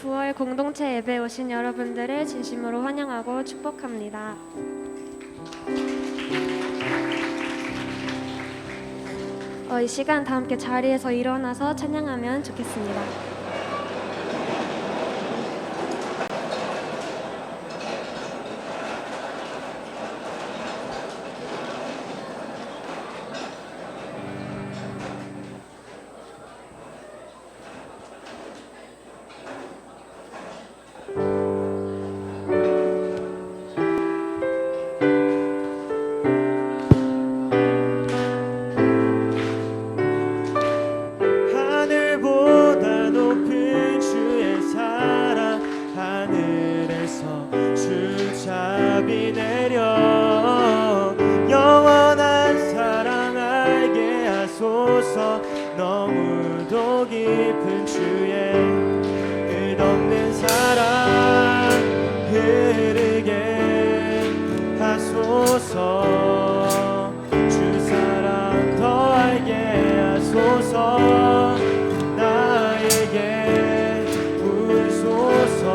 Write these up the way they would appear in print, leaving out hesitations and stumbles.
9월 공동체 예배에 오신 여러분들을 진심으로 환영하고 축복합니다. 이 시간 다 함께 자리에서 일어나서 찬양하면 좋겠습니다. 너무도 깊은 주의 끝없는 사랑 흐르게 하소서. 주 사랑 더 알게 하소서. 나에게 부으소서.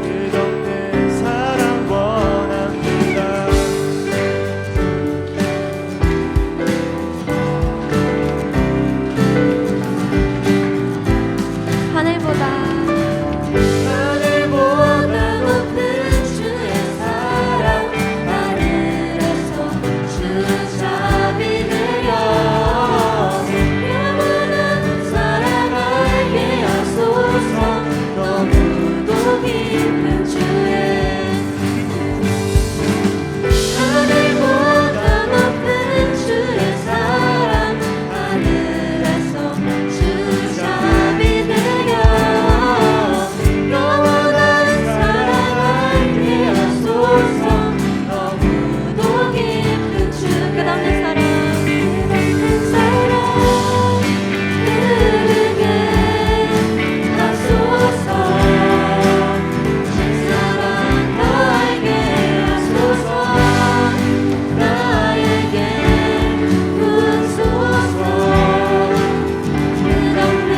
끝없는 사랑 원합니다. 하늘보다 높은 주의 사랑 하늘에서 주 자비 내려 영원한 사랑 알게 하소서. 너무도 깊은 주의 하늘보다 높은 주의 사랑 하늘에서 주 자비 내려 영원한 사랑 알게 하소서. 너무도 깊은 주 끝없는 사랑 흐르게 하소서. 주 사랑 더 알게 하소서. 나에게 부으소서. 끝없는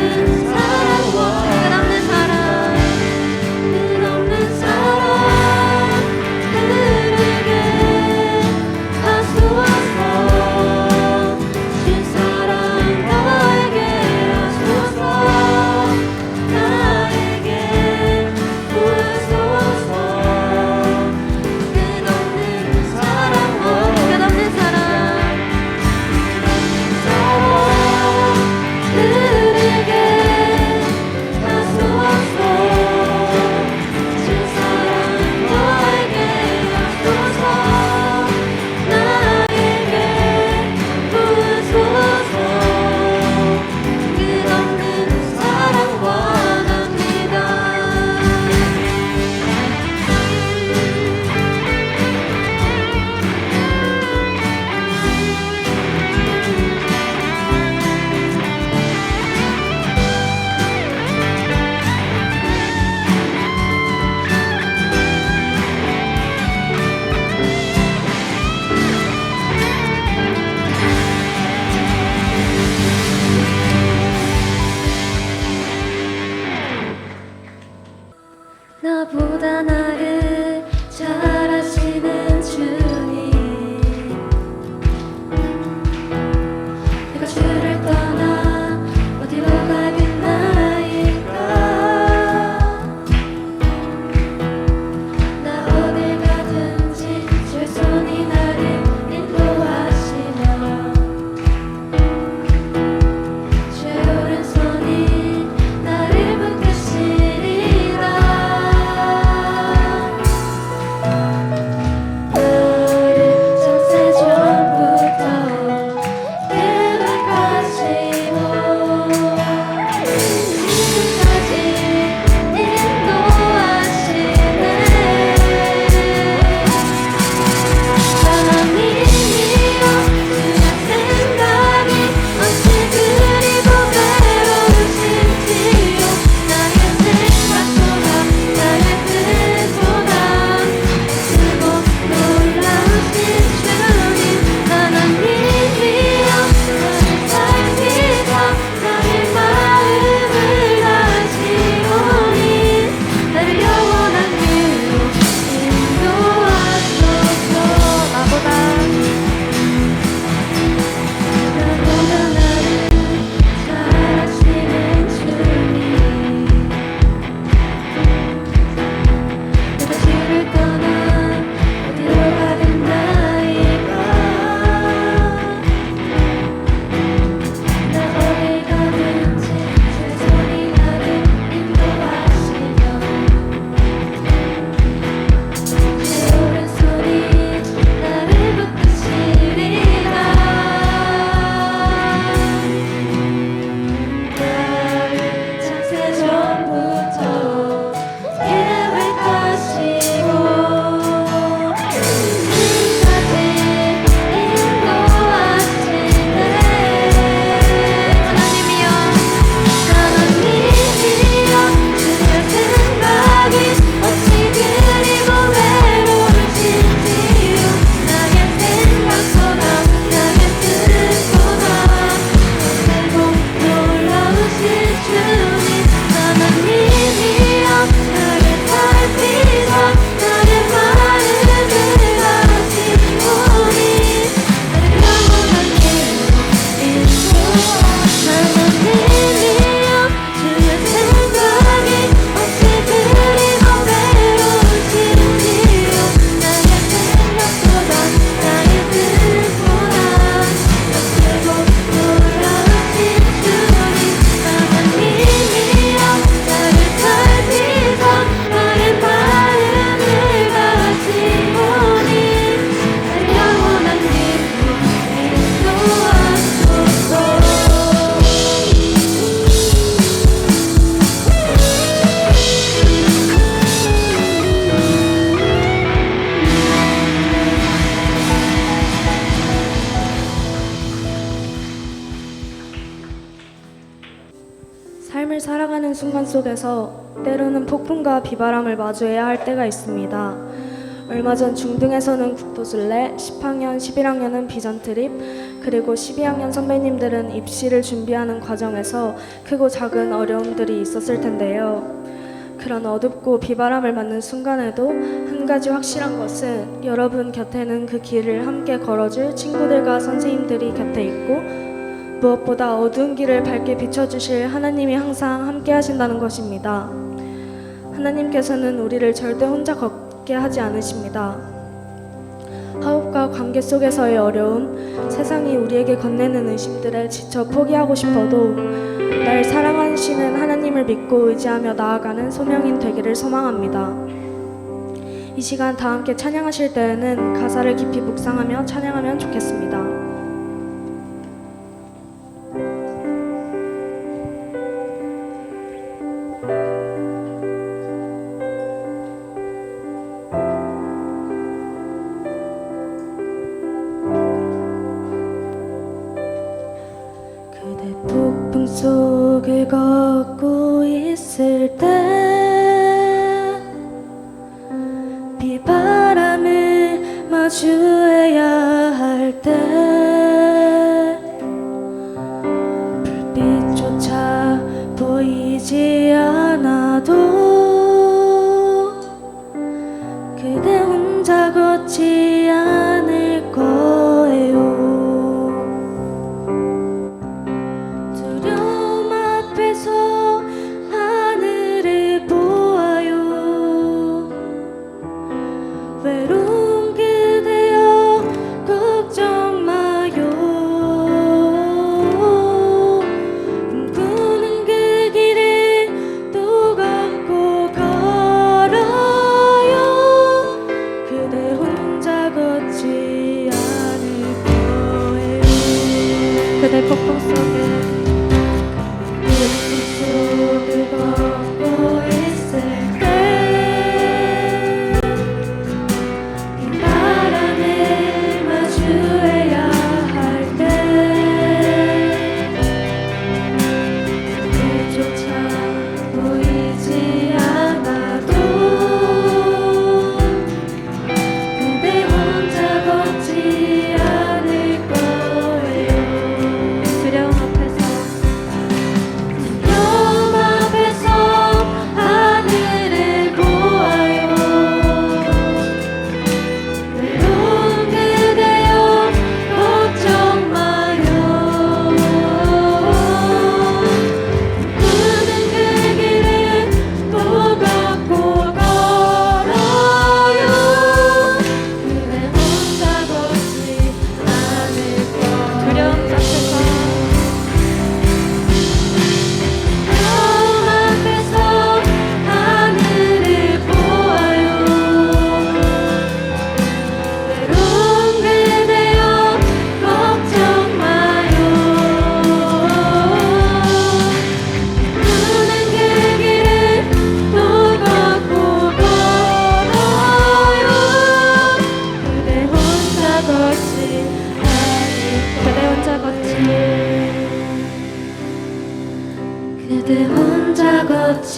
사랑 끝없는 사랑 끝없는 사랑 흐르게 하소서. 주 사랑 더 알게 하소서. 나에게 부으소서. 끝없는 사랑 끝없는 사랑 흐르게 하소서. 주 사랑 더 알게 하소서. 나에게 부으소서. 끝없는 사랑 원합니다. 나보다 나를 잘 아시는 주님, 내가 주를 떠나 어디로 가겠나이까. 나 어딜 가든지 주의 손이 나를 인도하시며 주의 오른손이 나를 붙드시리라. 삶을 살아가는 순간 속에서 때로는 폭풍과 비바람을 마주해야 할 때가 있습니다. 얼마 전 중등에서는 국도순례, 10학년, 11학년은 비전트립, 그리고 12학년 선배님들은 입시를 준비하는 과정에서 크고 작은 어려움들이 있었을 텐데요. 그런 어둡고 비바람을 맞는 순간에도 한 가지 확실한 것은 여러분 곁에는 그 길을 함께 걸어줄 친구들과 선생님들이 곁에 있고, 무엇보다 어두운 길을 밝게 비춰주실 하나님이 항상 함께 하신다는 것입니다. 하나님께서는 우리를 절대 혼자 걷게 하지 않으십니다. 화업과 관계 속에서의 어려움, 세상이 우리에게 건네는 의심들에 지쳐 포기하고 싶어도 날 사랑하시는 하나님을 믿고 의지하며 나아가는 소명인 되기를 소망합니다. 이 시간 다 함께 찬양하실 때에는 가사를 깊이 묵상하며 찬양하면 좋겠습니다. 폭풍 속을 걷고 있을 때 비바람을 마주해야 할 때 불빛조차 보이지 않아도 그대 혼자 걷지 않을 거예요. 하늘을 보아요. 외로운 그대여 걱정 마요. 꿈꾸는 그 길을 또 걷고 걸어요. 그대 혼자 걷지 않을 거예요. 그대 폭풍 속에 걷고 있을 때 바람을 마주해야 할 때 그조차 보이지 않아도 그대 혼자 걷지 않을 거예요. 두려움 앞에서 하늘을 보아요. 외로운 그대여 걱정 마요. 꿈꾸는 그 길을 또 걷고 걸어요. 그대 혼자 걷지 않을 거예요. 두려움 앞에서 하늘을 보아요. 외로운 그대여 걱정 마요. 꿈꾸는 그 길을 또 걷고 걸어요. 그대 혼자 걷지 않을 그대 혼자 걷지 그대 혼자 걷지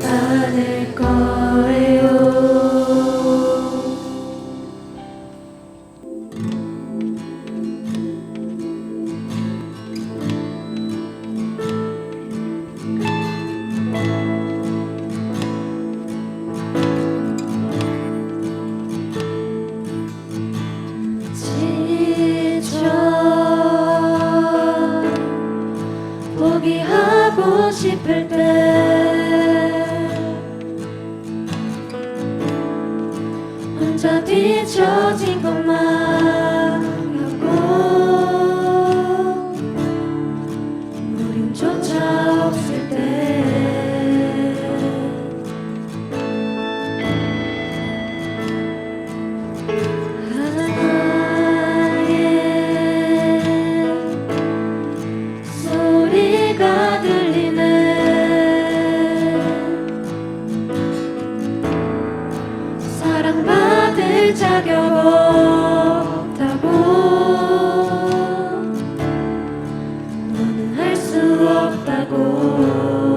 않을 거예요. 지쳐 포기하고 싶을 때 혼자 뒤처진 것만 같고 우린조차 없을 때 소리가 들리네. 사랑받을 자격 없다고 너는 할 수 없다고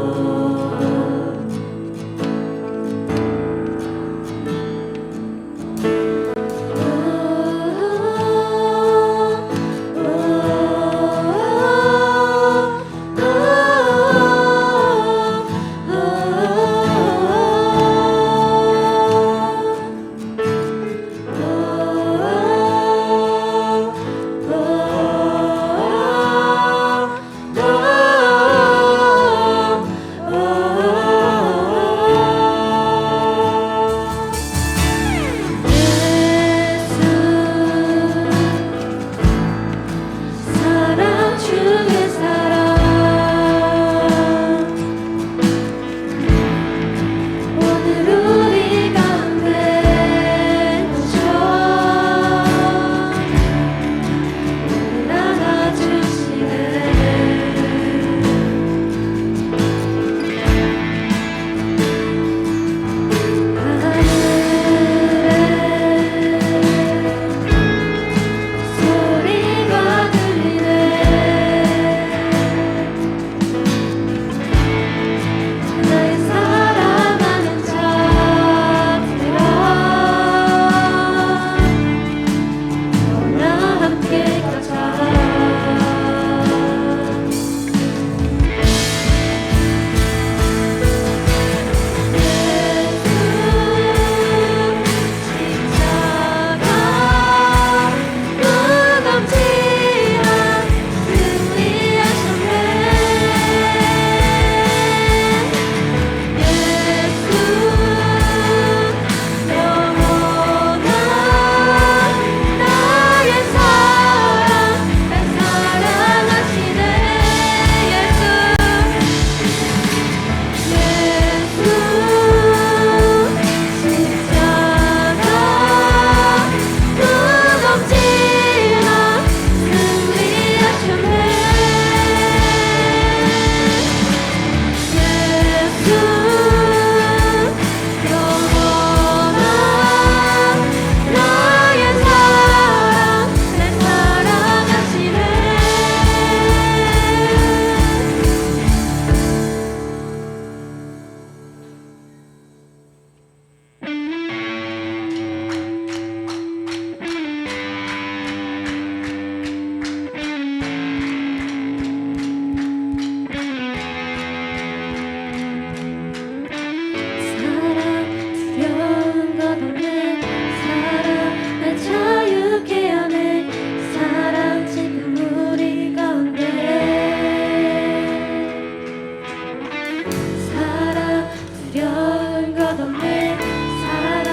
사랑 두려운 것 없네 사랑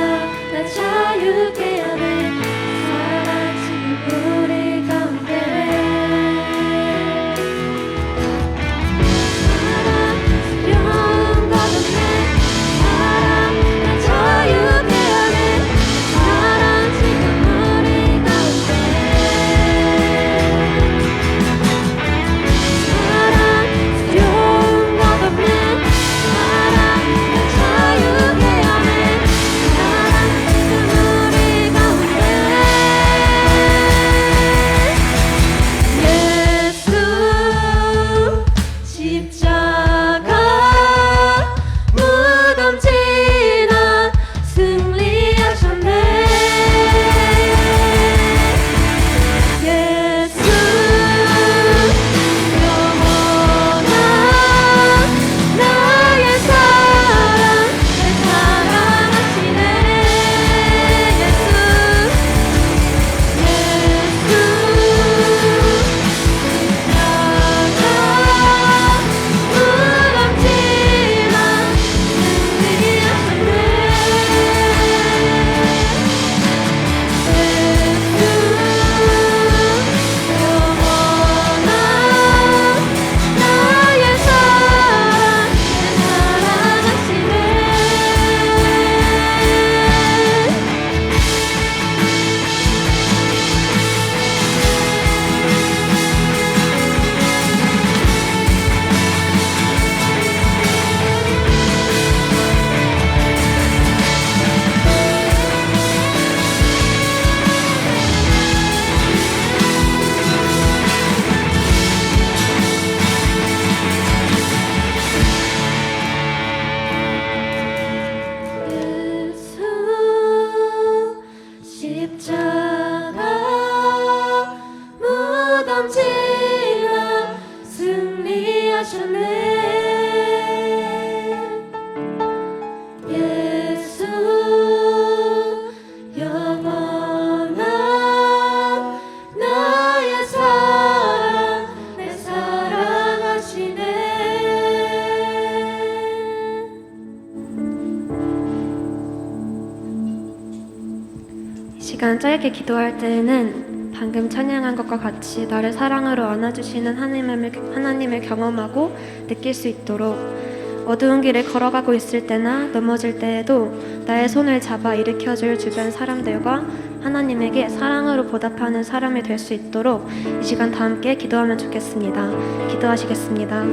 나 자유케 하네 사랑 지금 우리 가운데 사랑 두려운 것 없네 사랑 나 자유케 하네 사랑 지금 우리 가운데 사랑 두려운 것 없네 사랑 나 자유케 하네 사랑 지금 우리 가운데 예수 십자가 무덤 지나 승리하셨네 예수 영원한 나의 사랑 날 사랑하시네 예수 십자가 무덤 지나 승리하셨네 예수 영원한 나의 사랑 내 사랑하시네 이 시간 짧게 기도할 때에는 방금 찬양한 것과 같이 나를 사랑으로 안아주시는 하나님을 경험하고 느낄 수 있도록 어두운 길을 걸어가고 있을 때나 넘어질 때에도 나의 손을 잡아 일으켜줄 주변 사람들과 하나님에게 사랑으로 보답하는 사람이 될 수 있도록 이 시간 다 함께 기도하면 좋겠습니다. 기도하시겠습니다.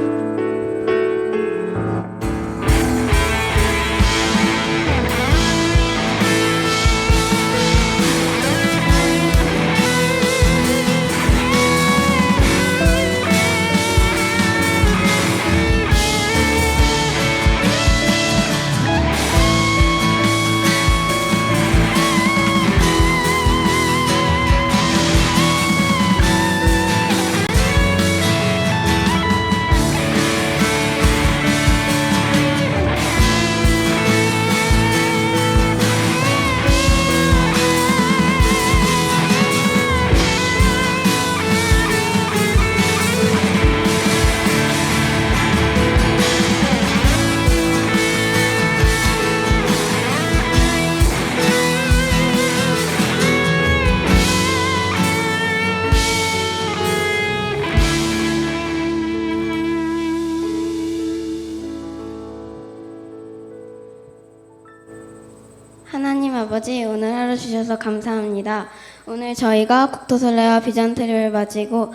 하나님 아버지, 오늘 하루 주셔서 감사합니다. 오늘 저희가 국토순례와 비전트리를 맞이고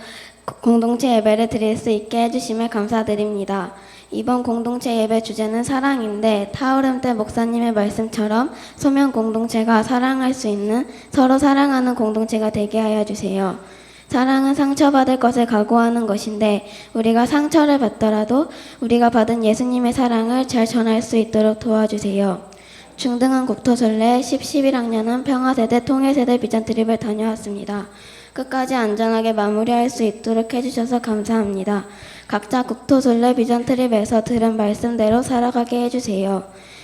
공동체 예배를 드릴 수 있게 해주심에 감사드립니다. 이번 공동체 예배 주제는 사랑인데 타오름대 목사님의 말씀처럼 소면 공동체가 사랑할 수 있는 서로 사랑하는 공동체가 되게 하여 주세요. 사랑은 상처받을 것을 각오하는 것인데 우리가 상처를 받더라도 우리가 받은 예수님의 사랑을 잘 전할 수 있도록 도와주세요. 중등한 국토순례 11학년은 평화세대 통일세대 비전트립을 다녀왔습니다. 끝까지 안전하게 마무리할 수 있도록 해주셔서 감사합니다. 각자 국토순례 비전트립에서 들은 말씀대로 살아가게 해주세요.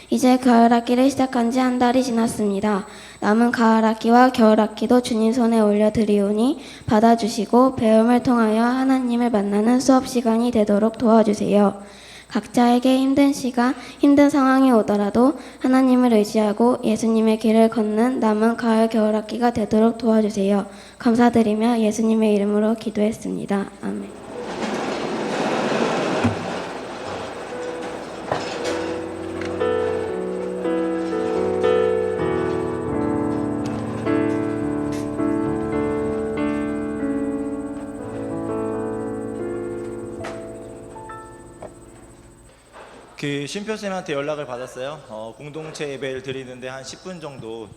이제 가을학기를 시작한 지 한 달이 지났습니다. 남은 가을학기와 겨울학기도 주님 손에 올려드리오니 받아주시고 배움을 통하여 하나님을 만나는 수업 시간이 되도록 도와주세요. 각자에게 힘든 시간, 힘든 상황이 오더라도 하나님을 의지하고 예수님의 길을 걷는 남은 가을 겨울학기가 되도록 도와주세요. 감사드리며 예수님의 이름으로 기도했습니다. 아멘. 그 쉼표쌤한테 연락을 받았어요. 공동체 예배를 드리는데 한 10분 정도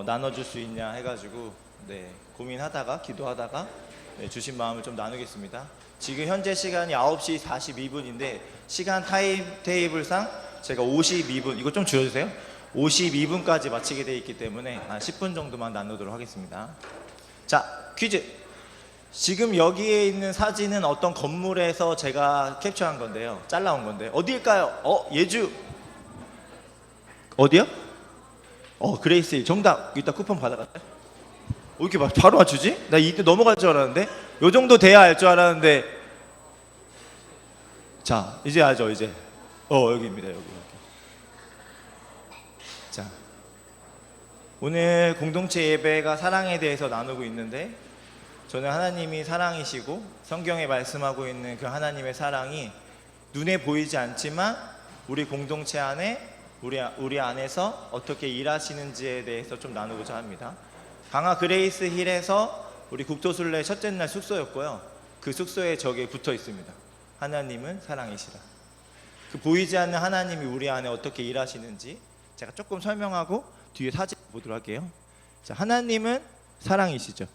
나눠줄 수 있냐 해가지고 고민하다가 기도하다가 주신 마음을 좀 나누겠습니다. 지금 현재 시간이 9시 42분인데 시간 타임 테이블상 제가 52분, 이거 좀 줄여주세요. 52분까지 마치게 되어 있기 때문에 한 10분 정도만 나누도록 하겠습니다. 자, 퀴즈. 지금 여기에 있는 사진은 어떤 건물에서 제가 캡처한 건데요. 잘라온 건데 어디일까요? 예주. 어디요? 그레이스 정답. 이따 쿠폰 받아갔어요? 이렇게 막 바로 맞추지? 나 이때 넘어갈 줄 알았는데 요 정도 돼야 알 줄 알았는데. 자, 이제 알죠 이제. 여기입니다. 여기. 자, 오늘 공동체 예배가 사랑에 대해서 나누고 있는데 저는 하나님이 사랑이시고 성경에 말씀하고 있는 그 하나님의 사랑이 눈에 보이지 않지만 우리 공동체 안에 우리 안에서 어떻게 일하시는지에 대해서 좀 나누고자 합니다. 강화 그레이스 힐에서 우리 국토순례 첫째 날 숙소였고요. 그 숙소에 저게 붙어 있습니다. 하나님은 사랑이시라. 그 보이지 않는 하나님이 우리 안에 어떻게 일하시는지 제가 조금 설명하고 뒤에 사진 보도록 할게요. 자, 하나님은 사랑이시죠.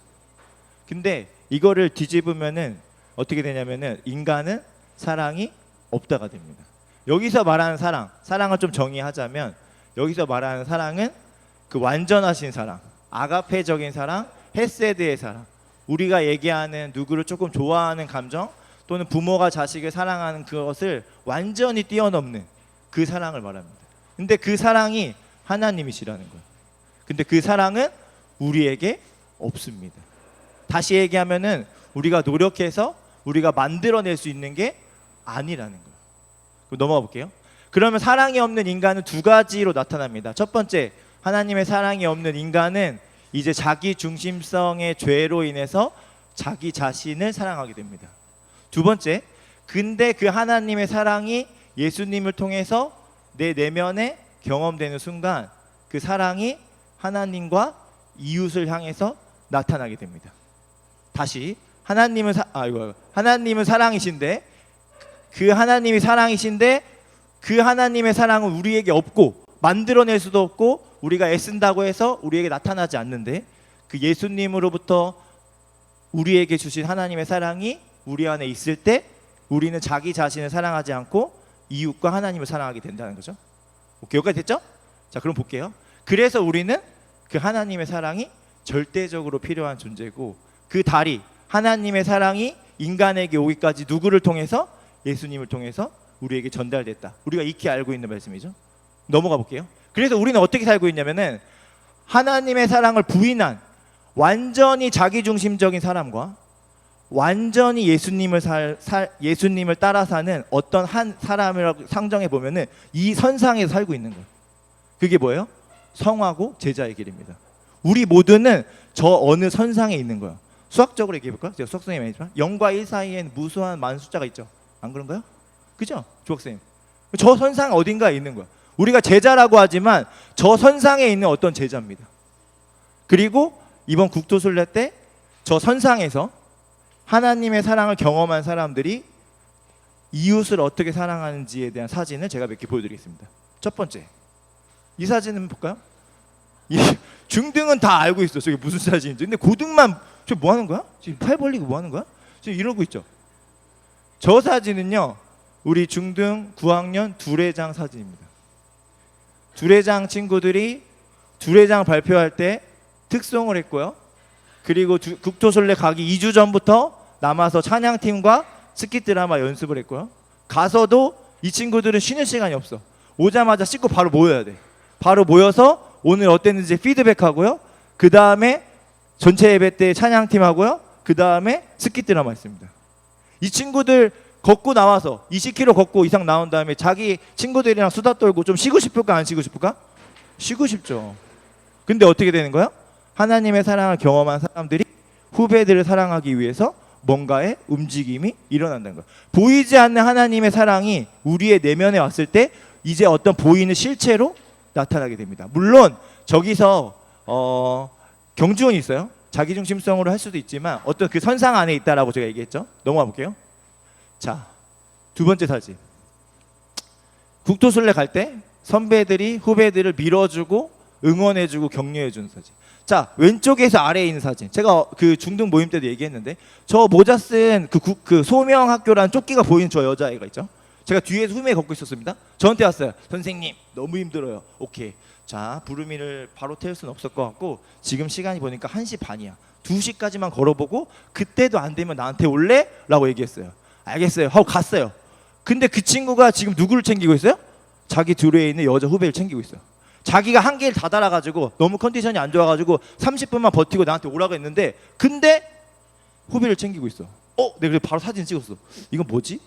근데 이거를 뒤집으면은 어떻게 되냐면은 인간은 사랑이 없다가 됩니다. 여기서 말하는 사랑을 좀 정의하자면 여기서 말하는 사랑은 그 완전하신 사랑, 아가페적인 사랑, 헤세드의 사랑, 우리가 얘기하는 누구를 조금 좋아하는 감정 또는 부모가 자식을 사랑하는 그것을 완전히 뛰어넘는 그 사랑을 말합니다. 근데 그 사랑이 하나님이시라는 거예요. 근데 그 사랑은 우리에게 없습니다. 다시 얘기하면은 우리가 노력해서 우리가 만들어낼 수 있는 게 아니라는 거예요. 그럼 넘어가 볼게요. 그러면 사랑이 없는 인간은 두 가지로 나타납니다. 첫 번째, 하나님의 사랑이 없는 인간은 이제 자기 중심성의 죄로 인해서 자기 자신을 사랑하게 됩니다. 두 번째, 근데 그 하나님의 사랑이 예수님을 통해서 내 내면에 경험되는 순간 그 사랑이 하나님과 이웃을 향해서 나타나게 됩니다. 다시 하나님은 사랑이신데 그 하나님이 사랑이신데 그 하나님의 사랑은 우리에게 없고 만들어낼 수도 없고 우리가 애쓴다고 해서 우리에게 나타나지 않는데 그 예수님으로부터 우리에게 주신 하나님의 사랑이 우리 안에 있을 때 우리는 자기 자신을 사랑하지 않고 이웃과 하나님을 사랑하게 된다는 거죠. 오케이, 여기까지 됐죠? 자, 그럼 볼게요. 그래서 우리는 그 하나님의 사랑이 절대적으로 필요한 존재고 그 다리, 하나님의 사랑이 인간에게 오기까지 누구를 통해서? 예수님을 통해서 우리에게 전달됐다. 우리가 익히 알고 있는 말씀이죠. 넘어가 볼게요. 그래서 우리는 어떻게 살고 있냐면은 하나님의 사랑을 부인한 완전히 자기중심적인 사람과 완전히 예수님을 따라 사는 어떤 한 사람이라고 상정해 보면은 이 선상에서 살고 있는 거예요. 그게 뭐예요? 성하고 제자의 길입니다. 우리 모두는 저 어느 선상에 있는 거예요. 수학적으로 얘기해 볼까요? 제가 수학 선생님이 아니지만 0과 1 사이엔 무수한 많은 숫자가 있죠. 안 그런가요? 그죠? 조학생님. 저 선상 어딘가에 있는 거야. 우리가 제자라고 하지만 저 선상에 있는 어떤 제자입니다. 그리고 이번 국토순례 때 저 선상에서 하나님의 사랑을 경험한 사람들이 이웃을 어떻게 사랑하는지에 대한 사진을 제가 몇 개 보여드리겠습니다. 첫 번째, 이 사진은 볼까요? 중등은 다 알고 있어. 저게 무슨 사진인지. 근데 고등만 저 뭐 하는 거야? 지금 팔 벌리고 뭐 하는 거야? 지금 이러고 있죠. 저 사진은요, 우리 중등 9학년 두레장 사진입니다. 두레장 친구들이 두레장 발표할 때 특송을 했고요. 그리고 국토순례 가기 2주 전부터 남아서 찬양팀과 스키 드라마 연습을 했고요. 가서도 이 친구들은 쉬는 시간이 없어. 오자마자 씻고 바로 모여야 돼. 바로 모여서 오늘 어땠는지 피드백하고요. 그 다음에 전체 예배 때 찬양팀 하고요. 그 다음에 스키 드라마 했습니다. 이 친구들 걷고 나와서 20km 걷고 이상 나온 다음에 자기 친구들이랑 수다 떨고 좀 쉬고 싶을까 안 쉬고 싶을까? 쉬고 싶죠. 근데 어떻게 되는 거야? 하나님의 사랑을 경험한 사람들이 후배들을 사랑하기 위해서 뭔가의 움직임이 일어난다는 거야. 보이지 않는 하나님의 사랑이 우리의 내면에 왔을 때 이제 어떤 보이는 실체로 나타나게 됩니다. 물론 저기서 경주원이 있어요. 자기중심성으로 할 수도 있지만 어떤 그 선상 안에 있다라고 제가 얘기했죠. 넘어가 볼게요. 자, 두 번째 사진. 국토순례 갈 때 선배들이 후배들을 밀어주고 응원해주고 격려해주는 사진. 자, 왼쪽에서 아래에 있는 사진. 제가 그 중등 모임 때도 얘기했는데 저 모자 쓴 그 소명학교라는 조끼가 보이는 저 여자애가 있죠. 제가 뒤에서 후배 걷고 있었습니다. 저한테 왔어요. 선생님 너무 힘들어요. 오케이. 자, 부르미를 바로 태울 수는 없을 것 같고 지금 시간이 보니까 1시 반이야. 2시까지만 걸어보고 그때도 안 되면 나한테 올래? 라고 얘기했어요. 알겠어요 하고 갔어요. 근데 그 친구가 지금 누구를 챙기고 있어요? 자기 뒤에 있는 여자 후배를 챙기고 있어요. 자기가 한계를 다 달아가지고 너무 컨디션이 안 좋아가지고 30분만 버티고 나한테 오라고 했는데 근데 후배를 챙기고 있어. 내가 그래서 바로 사진 찍었어. 이건 뭐지?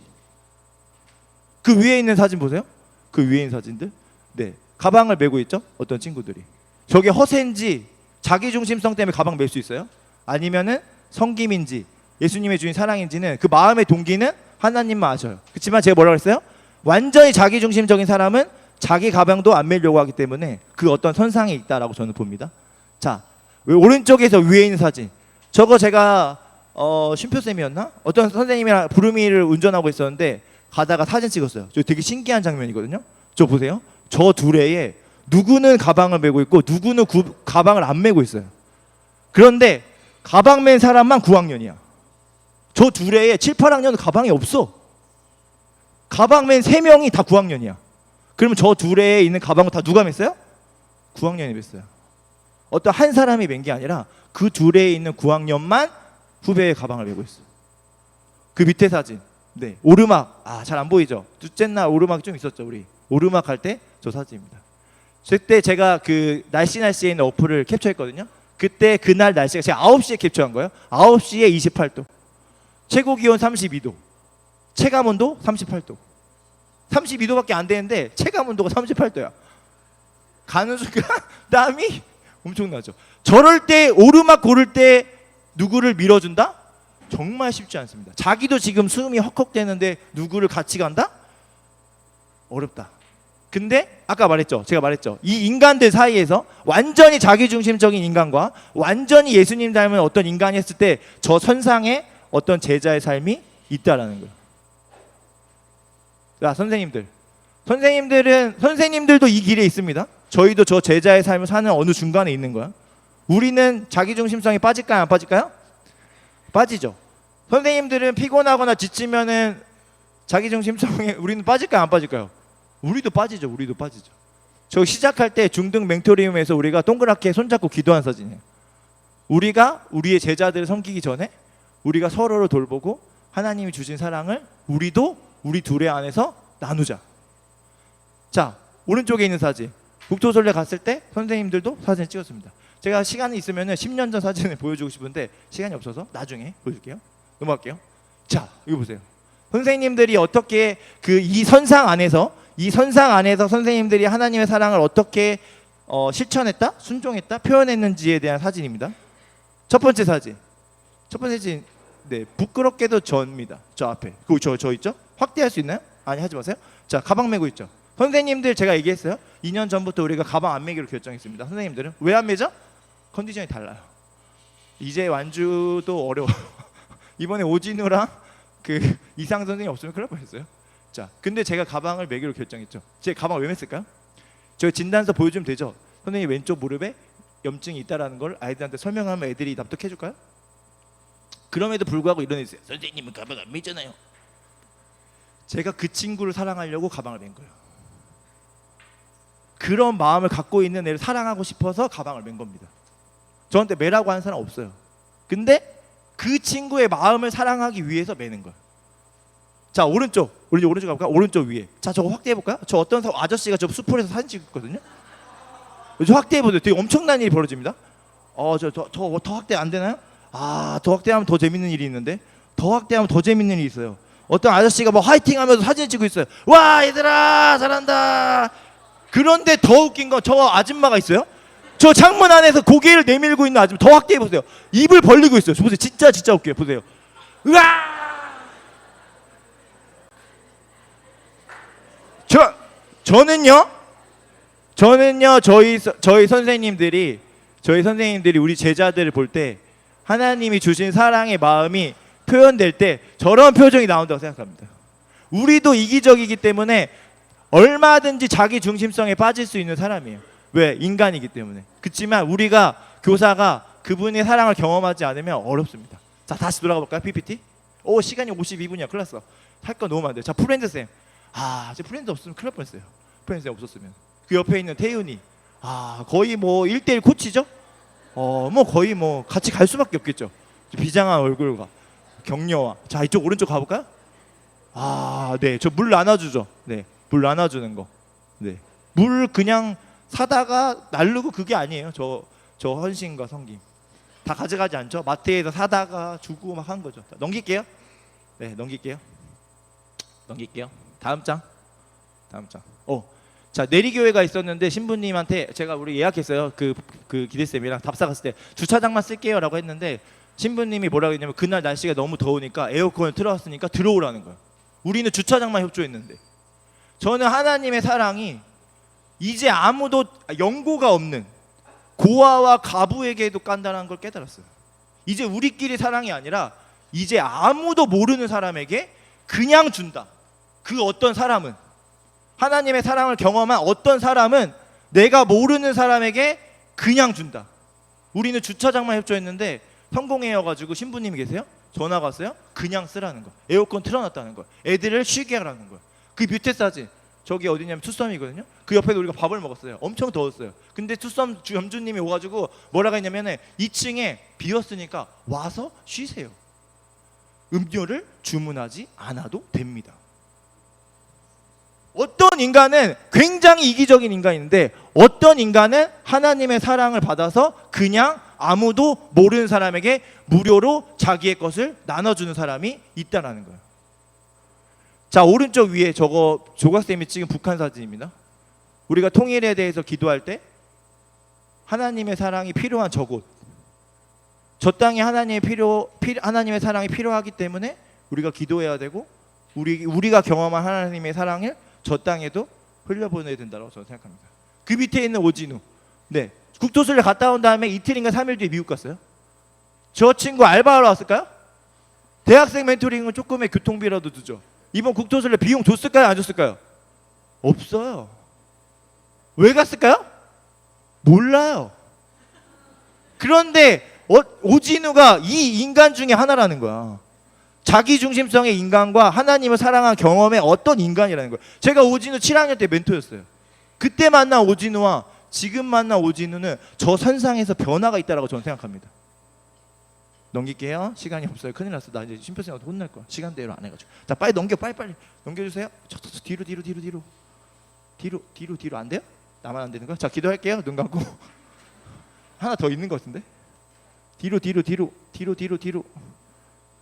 그 위에 있는 사진 보세요. 그 위에 있는 사진들. 네, 가방을 메고 있죠. 어떤 친구들이. 저게 허세인지 자기중심성 때문에 가방 멜 수 있어요? 아니면은 성김인지 예수님의 주인 사랑인지는 그 마음의 동기는 하나님만 아셔요. 그렇지만 제가 뭐라고 했어요? 완전히 자기중심적인 사람은 자기 가방도 안 메려고 하기 때문에 그 어떤 선상에 있다라고 저는 봅니다. 자, 오른쪽에서 위에 있는 사진. 저거 제가 쉼표쌤이었나? 어떤 선생님이랑 부르미를 운전하고 있었는데 가다가 사진 찍었어요. 저 되게 신기한 장면이거든요. 저 보세요. 저 둘에 누구는 가방을 메고 있고 누구는 가방을 안 메고 있어요. 그런데 가방 맨 사람만 9학년이야. 저 둘에 7, 8학년은 가방이 없어. 가방 맨 3명이 다 9학년이야. 그러면 저 둘에 있는 가방을 다 누가 맸어요? 9학년이 맸어요. 어떤 한 사람이 맨 게 아니라 그 둘에 있는 9학년만 후배의 가방을 메고 있어. 그 밑에 사진. 네, 오르막. 잘 안 보이죠? 둘째 날 오르막이 좀 있었죠. 우리 오르막 갈 때 저 사진입니다. 그때 제가 그 날씨에 있는 어플을 캡처했거든요. 그때 그날 날씨가 제가 9시에 캡처한 거예요. 9시에 28도. 최고 기온 32도. 체감 온도 38도. 32도밖에 안 되는데 체감 온도가 38도야. 가는 순간 땀이 엄청나죠. 저럴 때 오르막 고를 때 누구를 밀어준다? 정말 쉽지 않습니다. 자기도 지금 숨이 헉헉대는데 누구를 같이 간다? 어렵다. 근데 아까 말했죠. 제가 말했죠. 이 인간들 사이에서 완전히 자기중심적인 인간과 완전히 예수님 닮은 어떤 인간이 했을 때 저 선상에 어떤 제자의 삶이 있다라는 거예요. 자, 선생님들도 이 길에 있습니다. 저희도 저 제자의 삶을 사는 어느 중간에 있는 거야. 우리는 자기중심성이 빠질까요? 안 빠질까요? 빠지죠. 선생님들은 피곤하거나 지치면은 자기중심성에 우리는 빠질까요? 안 빠질까요? 우리도 빠지죠. 저 시작할 때 중등 멘토리움에서 우리가 동그랗게 손잡고 기도한 사진이에요. 우리가 우리의 제자들을 섬기기 전에 우리가 서로를 돌보고 하나님이 주신 사랑을 우리도 우리 둘의 안에서 나누자. 자, 오른쪽에 있는 사진. 국토순례 갔을 때 선생님들도 사진을 찍었습니다. 제가 시간이 있으면 10년 전 사진을 보여주고 싶은데 시간이 없어서 나중에 보여줄게요. 넘어갈게요. 자, 이거 보세요. 선생님들이 어떻게 이 선상 안에서 선생님들이 하나님의 사랑을 어떻게 실천했다, 순종했다, 표현했는지에 대한 사진입니다. 첫 번째 사진. 네, 부끄럽게도 저입니다. 저 앞에. 저 있죠? 확대할 수 있나요? 아니, 하지 마세요. 자, 가방 메고 있죠. 선생님들 제가 얘기했어요. 2년 전부터 우리가 가방 안 메기로 결정했습니다. 선생님들은 왜 안 메죠? 컨디션이 달라요. 이제 완주도 어려워요. 이번에 오진우랑 그 이상 선생님 없으면 큰일 날 뻔했어요. 자, 근데 제가 가방을 메기로 결정했죠. 제가 가방을 왜 맸을까요? 저 진단서 보여주면 되죠. 선생님 왼쪽 무릎에 염증이 있다라는 걸 아이들한테 설명하면 애들이 납득해 줄까요? 그럼에도 불구하고 이런 애 있어요. 선생님은 가방 안 메잖아요. 제가 그 친구를 사랑하려고 가방을 맨 거예요. 그런 마음을 갖고 있는 애를 사랑하고 싶어서 가방을 맨 겁니다. 저한테 매라고 하는 사람 없어요. 근데 그 친구의 마음을 사랑하기 위해서 매는 거예요. 자, 오른쪽 가볼까? 오른쪽 위에. 자, 저거 확대해 볼까요? 저 어떤 아저씨가 저 수풀에서 사진 찍었거든요. 저 확대해 보세요. 되게 엄청난 일이 벌어집니다. 더 확대 안 되나요? 더 확대하면 더 재밌는 일이 있는데 더 확대하면 더 재밌는 일이 있어요. 어떤 아저씨가 뭐 화이팅하면서 사진 찍고 있어요. 와 얘들아 잘한다. 그런데 더 웃긴 건 저 아줌마가 있어요. 저 창문 안에서 고개를 내밀고 있는 아줌마 더 확대해 보세요. 입을 벌리고 있어요. 보세요. 진짜 웃겨요. 보세요. 으아! 저는요 저희 선생님들이 우리 제자들을 볼 때 하나님이 주신 사랑의 마음이 표현될 때 저런 표정이 나온다고 생각합니다. 우리도 이기적이기 때문에 얼마든지 자기 중심성에 빠질 수 있는 사람이에요. 왜? 인간이기 때문에. 그렇지만 우리가 교사가 그분의 사랑을 경험하지 않으면 어렵습니다. 자, 다시 돌아가 볼까요? PPT. 오, 시간이 52분이야. 큰일 났어. 할 거 너무 많은데. 자, 프렌드 쌤. 아, 제 프렌드 없으면 큰일 날 뻔했어요. 프렌드 쌤 없었으면. 그 옆에 있는 태윤이. 아, 거의 뭐 1대1 코치죠? 뭐 거의 뭐 같이 갈 수밖에 없겠죠. 비장한 얼굴과 격려와. 자, 이쪽 오른쪽 가볼까요? 아, 네. 저 물 나눠주죠. 네. 물 나눠주는 거. 네. 물 그냥 사다가 날르고 그게 아니에요. 저 헌신과 섬김. 다 가져가지 않죠. 마트에서 사다가 주고 막 한 거죠. 자, 넘길게요. 네, 넘길게요. 다음 장. 자, 내리교회가 있었는데 신부님한테 제가 우리 예약했어요. 그 기대쌤이랑 답사 갔을 때 주차장만 쓸게요라고 했는데 신부님이 뭐라고 했냐면 그날 날씨가 너무 더우니까 에어컨을 틀어왔으니까 들어오라는 거예요. 우리는 주차장만 협조했는데. 저는 하나님의 사랑이 이제 아무도 연고가 없는 고아와 가부에게도 깐다는 걸 깨달았어요. 이제 우리끼리 사랑이 아니라 이제 아무도 모르는 사람에게 그냥 준다. 그 어떤 사람은 하나님의 사랑을 경험한 어떤 사람은 내가 모르는 사람에게 그냥 준다. 우리는 주차장만 협조했는데 성공해여가지고 신부님이 계세요? 전화가 왔어요? 그냥 쓰라는 거. 에어컨 틀어놨다는 거. 애들을 쉬게 하라는 거. 그 뷰테 사진 저기 어디냐면 투썸이거든요. 그 옆에서 우리가 밥을 먹었어요. 엄청 더웠어요. 근데 투썸 점주님이 오가지고 뭐라고 했냐면은 2층에 비었으니까 와서 쉬세요. 음료를 주문하지 않아도 됩니다. 어떤 인간은 굉장히 이기적인 인간인데 어떤 인간은 하나님의 사랑을 받아서 그냥 아무도 모르는 사람에게 무료로 자기의 것을 나눠주는 사람이 있다라는 거예요. 자, 오른쪽 위에 저거 조각쌤이 찍은 북한 사진입니다. 우리가 통일에 대해서 기도할 때 하나님의 사랑이 필요한 저곳, 저 땅에 하나님의 사랑이 필요하기 때문에 우리가 기도해야 되고 우리가 경험한 하나님의 사랑을 저 땅에도 흘려보내야 된다고 저는 생각합니다. 그 밑에 있는 오진우, 네, 국토순례 갔다 온 다음에 이틀인가 3일 뒤에 미국 갔어요. 저 친구 알바하러 왔을까요? 대학생 멘토링은 조금의 교통비라도 주죠. 이번 국토순례 비용 줬을까요? 안 줬을까요? 없어요. 왜 갔을까요? 몰라요. 그런데 오진우가 이 인간 중에 하나라는 거야. 자기중심성의 인간과 하나님을 사랑한 경험의 어떤 인간이라는 거예요. 제가 오진우 7학년 때 멘토였어요. 그때 만난 오진우와 지금 만난 오진우는 저 선상에서 변화가 있다라고 저는 생각합니다. 넘길게요. 시간이 없어요. 큰일 났어. 나 이제 심표생한테 혼날 거야. 시간대로 안 해가지고. 자, 빨리 넘겨. 빨리 넘겨주세요. 뒤로 안 돼요? 나만 안 되는 거야? 자, 기도할게요. 눈 감고. 하나 더 있는 것 같은데. 뒤로.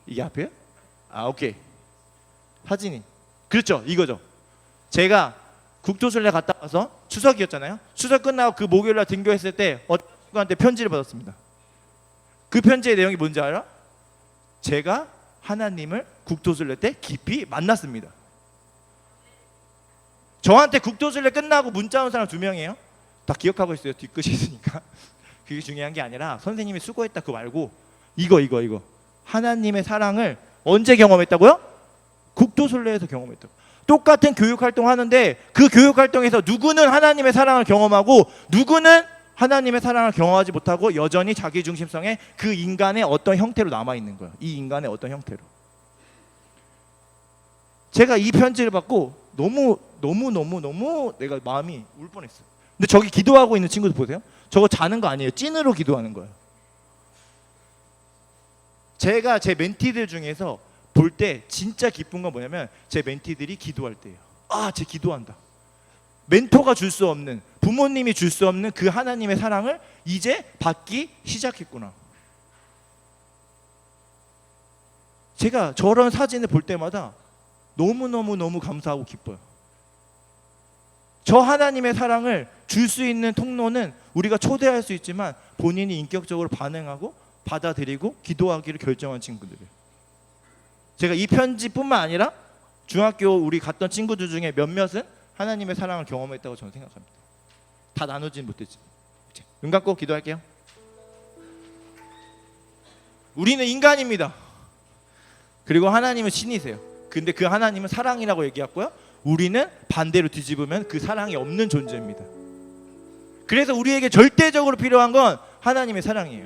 이게 앞이에요? 아, 오케이. 사진이. 그렇죠. 이거죠. 제가 국토순례 갔다 와서 추석이었잖아요. 추석 끝나고 그 목요일날 등교했을 때 어떤 친구한테 편지를 받았습니다. 그 편지의 내용이 뭔지 알아? 제가 하나님을 국토순례 때 깊이 만났습니다. 저한테 국토순례 끝나고 문자 온 사람 2명이에요. 다 기억하고 있어요. 뒤끝이 있으니까. 그게 중요한 게 아니라 선생님이 수고했다 그거 말고 이거 하나님의 사랑을 언제 경험했다고요? 국토순례에서 경험했다고. 똑같은 교육활동 하는데 그 교육활동에서 누구는 하나님의 사랑을 경험하고 누구는 하나님의 사랑을 경험하지 못하고 여전히 자기중심성의 그 인간의 어떤 형태로 남아있는 거예요. 이 인간의 어떤 형태로. 제가 이 편지를 받고 너무 내가 마음이 울 뻔했어요. 근데 저기 기도하고 있는 친구들 보세요. 저거 자는 거 아니에요. 찐으로 기도하는 거예요. 제가 제 멘티들 중에서 볼 때 진짜 기쁜 건 뭐냐면 제 멘티들이 기도할 때예요. 아, 쟤 기도한다. 멘토가 줄 수 없는, 부모님이 줄 수 없는 그 하나님의 사랑을 이제 받기 시작했구나. 제가 저런 사진을 볼 때마다 너무 감사하고 기뻐요. 저 하나님의 사랑을 줄 수 있는 통로는 우리가 초대할 수 있지만 본인이 인격적으로 반응하고 받아들이고 기도하기를 결정한 친구들이에요. 제가 이 편지뿐만 아니라 중학교 우리 갔던 친구들 중에 몇몇은 하나님의 사랑을 경험했다고 저는 생각합니다. 다 나누진 못했지. 눈 감고 기도할게요. 우리는 인간입니다. 그리고 하나님은 신이세요. 근데 그 하나님은 사랑이라고 얘기했고요. 우리는 반대로 뒤집으면 그 사랑이 없는 존재입니다. 그래서 우리에게 절대적으로 필요한 건 하나님의 사랑이에요.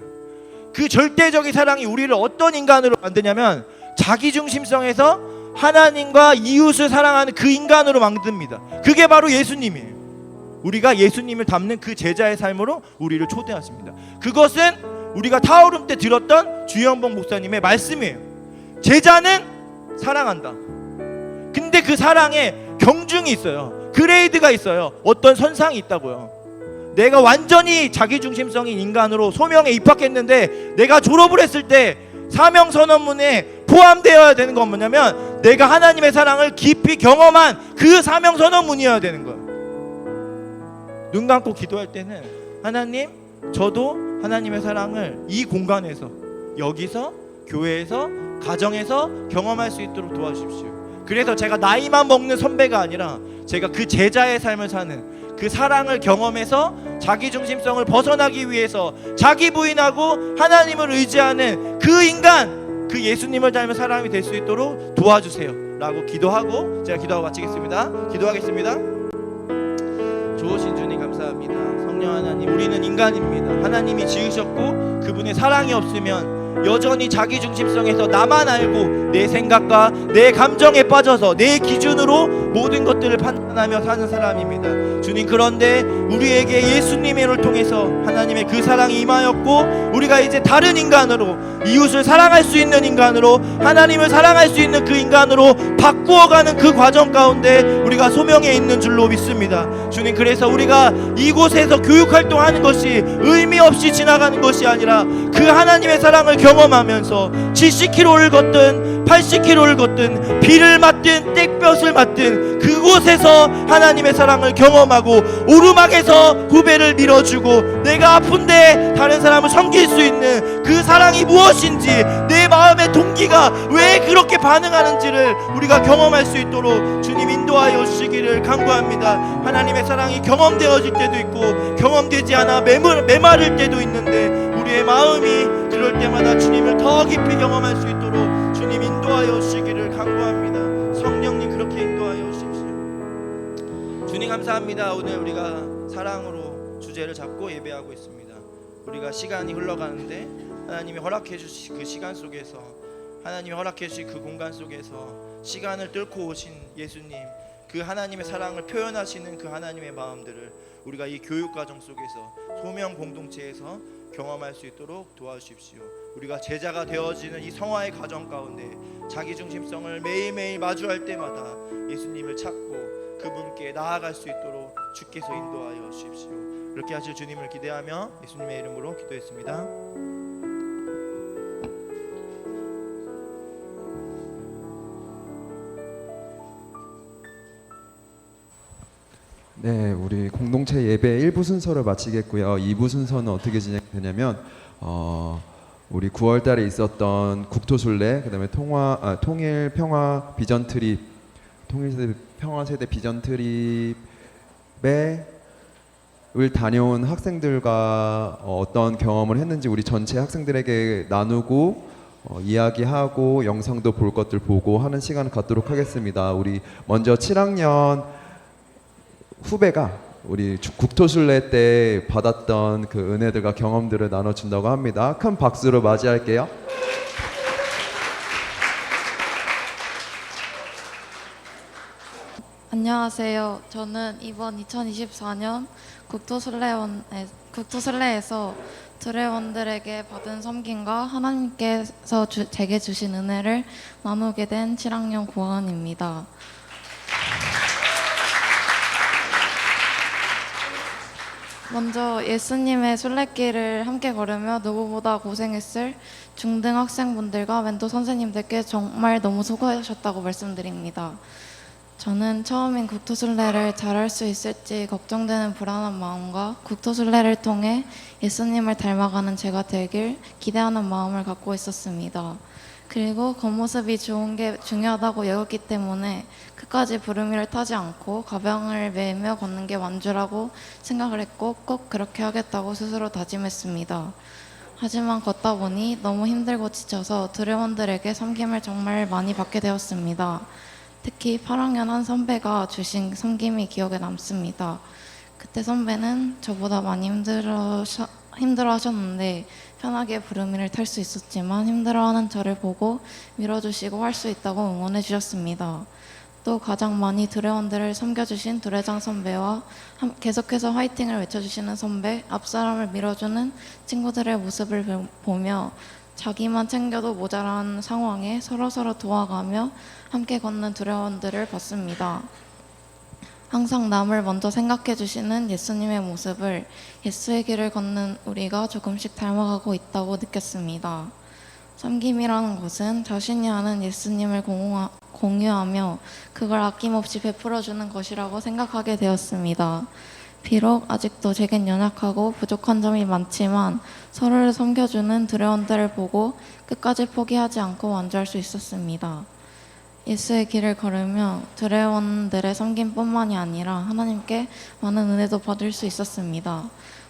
그 절대적인 사랑이 우리를 어떤 인간으로 만드냐면 자기중심성에서 하나님과 이웃을 사랑하는 그 인간으로 만듭니다. 그게 바로 예수님이에요. 우리가 예수님을 닮는 그 제자의 삶으로 우리를 초대하십니다. 그것은 우리가 타오름 때 들었던 주영봉 목사님의 말씀이에요. 제자는 사랑한다. 근데 그 사랑에 경중이 있어요. 그레이드가 있어요. 어떤 선상이 있다고요. 내가 완전히 자기중심성인 인간으로 소명에 입학했는데 내가 졸업을 했을 때 사명선언문에 포함되어야 되는 건 뭐냐면 내가 하나님의 사랑을 깊이 경험한 그 사명선언문이어야 되는 거예요. 눈 감고 기도할 때는 하나님, 저도 하나님의 사랑을 이 공간에서, 여기서, 교회에서, 가정에서 경험할 수 있도록 도와주십시오. 그래서 제가 나이만 먹는 선배가 아니라 제가 그 제자의 삶을 사는 그 사랑을 경험해서 자기중심성을 벗어나기 위해서 자기 부인하고 하나님을 의지하는 그 인간, 그 예수님을 닮은 사람이 될 수 있도록 도와주세요 라고 기도하고 제가 기도하고 마치겠습니다. 기도하겠습니다. 좋으신 주님 감사합니다. 성령 하나님, 우리는 인간입니다. 하나님이 지으셨고 그분의 사랑이 없으면 여전히 자기중심성에서 나만 알고 내 생각과 내 감정에 빠져서 내 기준으로 모든 것들을 판단하며 사는 사람입니다. 주님, 그런데 우리에게 예수님을 통해서 하나님의 그 사랑이 임하였고 우리가 이제 다른 인간으로, 이웃을 사랑할 수 있는 인간으로, 하나님을 사랑할 수 있는 그 인간으로 바꾸어가는 그 과정 가운데 우리가 소명에 있는 줄로 믿습니다. 주님, 그래서 우리가 이곳에서 교육활동하는 것이 의미 없이 지나가는 것이 아니라 그 하나님의 사랑을 경험하면서 70km를 걷든 80km를 걷든 비를 맞든 땡볕을 맞든 그곳에서 하나님의 사랑을 경험하고 오르막에서 후배를 밀어주고 내가 아픈데 다른 사람을 섬길 수 있는 그 사랑이 무엇인지, 내 마음의 동기가 왜 그렇게 반응하는지를 우리가 경험할 수 있도록 주님 인도하여 주시기를 간구합니다. 하나님의 사랑이 경험되어질 때도 있고 경험되지 않아 메마를 때도 있는데 우리의 마음이 그럴 때마다 주님을 더 깊이 경험할 수 있도록 주님 인도하여 주시기를 간구합니다. 성령님 그렇게 인도하여 주십시오. 주님 감사합니다. 오늘 우리가 사랑으로 주제를 잡고 예배하고 있습니다. 우리가 시간이 흘러가는데 하나님이 허락해 주신 그 시간 속에서, 하나님이 허락해 주신 그 공간 속에서 시간을 뚫고 오신 예수님, 그 하나님의 사랑을 표현하시는 그 하나님의 마음들을 우리가 이 교육과정 속에서 소명 공동체에서 경험할 수 있도록 도와주십시오. 우리가 제자가 되어지는 이 성화의 과정 가운데 자기중심성을 매일매일 마주할 때마다 예수님을 찾고 그분께 나아갈 수 있도록 주께서 인도하여 주십시오. 그렇게 하실 주님을 기대하며 예수님의 이름으로 기도했습니다. 네, 우리 공동체 예배 1부 순서를 마치겠고요. 2부 순서는 어떻게 진행되냐면 우리 9월 달에 있었던 국토순례, 그다음에 통일 평화 비전 트립, 통일 평화 세대 비전 트립에 다녀온 학생들과 어떤 경험을 했는지 우리 전체 학생들에게 나누고 이야기하고 영상도 볼 것들 보고 하는 시간을 갖도록 하겠습니다. 우리 먼저 7학년 후배가 우리 국토순례 때 받았던 그 은혜들과 경험들을 나눠준다고 합니다. 큰 박수로 맞이할게요. 안녕하세요. 저는 이번 2024년 국토순례에서 드레원들에게 받은 섬김과 하나님께서 제게 주신 은혜를 나누게 된 7학년 고은입니다. 먼저 예수님의 순례길을 함께 걸으며 누구보다 고생했을 중등 학생분들과 멘토 선생님들께 정말 너무 수고하셨다고 말씀드립니다. 저는 처음인 국토순례를 잘할 수 있을지 걱정되는 불안한 마음과 국토순례를 통해 예수님을 닮아가는 제가 되길 기대하는 마음을 갖고 있었습니다. 그리고 겉모습이 좋은 게 중요하다고 여겼기 때문에 끝까지 부르미를 타지 않고 가방을 메며 걷는 게 완주라고 생각을 했고 꼭 그렇게 하겠다고 스스로 다짐했습니다. 하지만 걷다 보니 너무 힘들고 지쳐서 드래원들에게 섬김을 정말 많이 받게 되었습니다. 특히 8학년 한 선배가 주신 섬김이 기억에 남습니다. 그때 선배는 저보다 많이 힘들어하셨는데 편하게 부르미를 탈 수 있었지만 힘들어하는 저를 보고 밀어주시고 할 수 있다고 응원해 주셨습니다. 또 가장 많이 드래원들을 섬겨주신 두레장 선배와 계속해서 화이팅을 외쳐주시는 선배, 앞사람을 밀어주는 친구들의 모습을 보며 자기만 챙겨도 모자란 상황에 서로서로 도와가며 함께 걷는 두레원들을 봤습니다. 항상 남을 먼저 생각해 주시는 예수님의 모습을 예수의 길을 걷는 우리가 조금씩 닮아가고 있다고 느꼈습니다. 섬김이라는 것은 자신이 아는 예수님을 공유하며 그걸 아낌없이 베풀어주는 것이라고 생각하게 되었습니다. 비록 아직도 제겐 연약하고 부족한 점이 많지만 서로를 섬겨주는 드래원들을 보고 끝까지 포기하지 않고 완주할 수 있었습니다. 예수의 길을 걸으며 드래원들의 섬김뿐만이 아니라 하나님께 많은 은혜도 받을 수 있었습니다.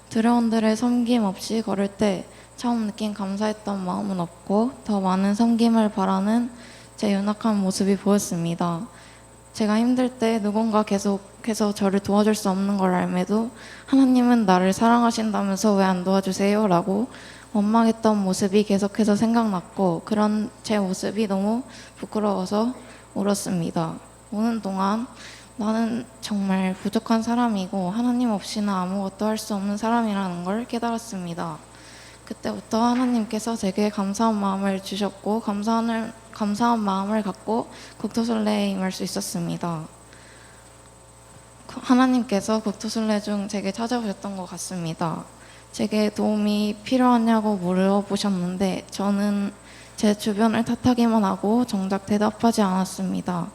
드래원들의 섬김 없이 걸을 때 처음 느낀 감사했던 마음은 없고 더 많은 섬김을 바라는 제 연약한 모습이 보였습니다. 제가 힘들 때 누군가 계속해서 저를 도와줄 수 없는 걸 알매도 하나님은 나를 사랑하신다면서 왜 안 도와주세요? 라고 원망했던 모습이 계속해서 생각났고 그런 제 모습이 너무 부끄러워서 울었습니다. 오는 동안 나는 정말 부족한 사람이고 하나님 없이는 아무것도 할 수 없는 사람이라는 걸 깨달았습니다. 그때부터 하나님께서 제게 감사한 마음을 주셨고 감사한 마음을 갖고 국토순례에 임할 수 있었습니다. 하나님께서 국토순례 중 제게 찾아오셨던 것 같습니다. 제게 도움이 필요하냐고 물어보셨는데 저는 제 주변을 탓하기만 하고 정작 대답하지 않았습니다.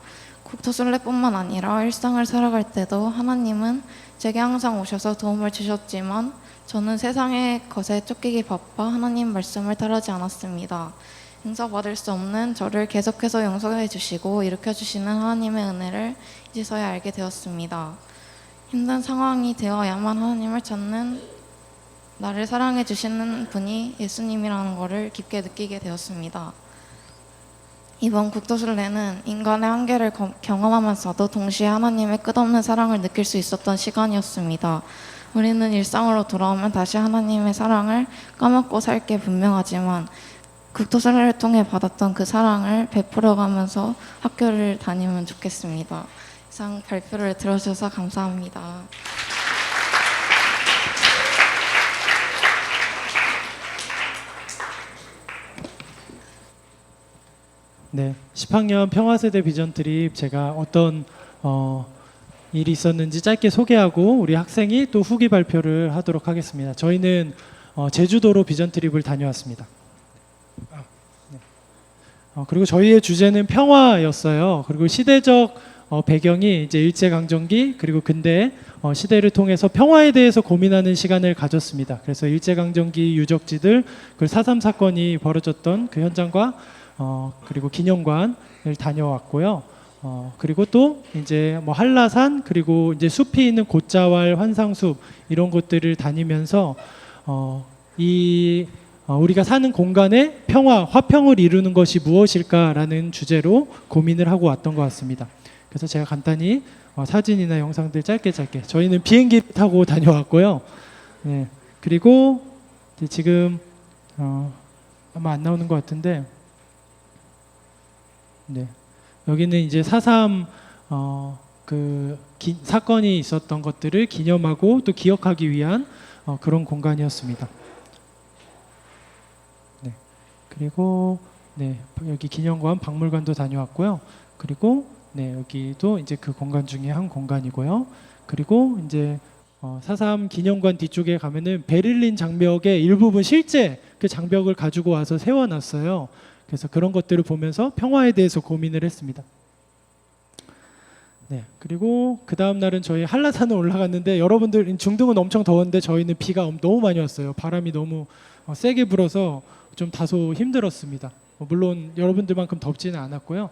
국토순례뿐만 아니라 일상을 살아갈 때도 하나님은 제게 항상 오셔서 도움을 주셨지만 저는 세상의 것에 쫓기기 바빠 하나님 말씀을 따르지 않았습니다. 용서받을 수 없는 저를 계속해서 용서해 주시고 일으켜 주시는 하나님의 은혜를 이제서야 알게 되었습니다. 힘든 상황이 되어야만 하나님을 찾는 나를 사랑해 주시는 분이 예수님이라는 것을 깊게 느끼게 되었습니다. 이번 국토순례는 인간의 한계를 경험하면서도 동시에 하나님의 끝없는 사랑을 느낄 수 있었던 시간이었습니다. 우리는 일상으로 돌아오면 다시 하나님의 사랑을 까먹고 살 게 분명하지만 국토순례를 통해 받았던 그 사랑을 베풀어가면서 학교를 다니면 좋겠습니다. 이상 발표를 들어주셔서 감사합니다. 네, 10학년 평화세대 비전 트립 제가 어떤 일이 있었는지 짧게 소개하고 우리 학생이 또 후기 발표를 하도록 하겠습니다. 저희는 제주도로 비전 트립을 다녀왔습니다. 그리고 저희의 주제는 평화였어요. 그리고 시대적 배경이 이제 일제강점기 그리고 근대 시대를 통해서 평화에 대해서 고민하는 시간을 가졌습니다. 그래서 일제강점기 유적지들 그리고 4.3 사건이 벌어졌던 그 현장과 그리고 기념관을 다녀왔고요. 그리고 또 이제 뭐 한라산 그리고 이제 숲이 있는 곶자왈 환상숲 이런 곳들을 다니면서 우리가 사는 공간의 평화, 화평을 이루는 것이 무엇일까라는 주제로 고민을 하고 왔던 것 같습니다. 그래서 제가 간단히 사진이나 영상들 짧게 저희는 비행기 타고 다녀왔고요. 네, 그리고 지금 아마 안 나오는 것 같은데 네, 여기는 이제 4.3 사건이 있었던 것들을 기념하고 또 기억하기 위한 그런 공간이었습니다. 네, 그리고 네, 여기 기념관, 박물관도 다녀왔고요. 그리고 네, 여기도 이제 그 공간 중에 한 공간이고요. 그리고 이제 4.3 기념관 뒤쪽에 가면은 베를린 장벽의 일부분 실제 그 장벽을 가지고 와서 세워놨어요. 그래서 그런 것들을 보면서 평화에 대해서 고민을 했습니다. 네, 그리고 그 다음 날은 저희 한라산을 올라갔는데 여러분들 중등은 엄청 더웠는데 저희는 비가 너무 많이 왔어요. 바람이 너무 세게 불어서 좀 다소 힘들었습니다. 물론 여러분들만큼 덥지는 않았고요.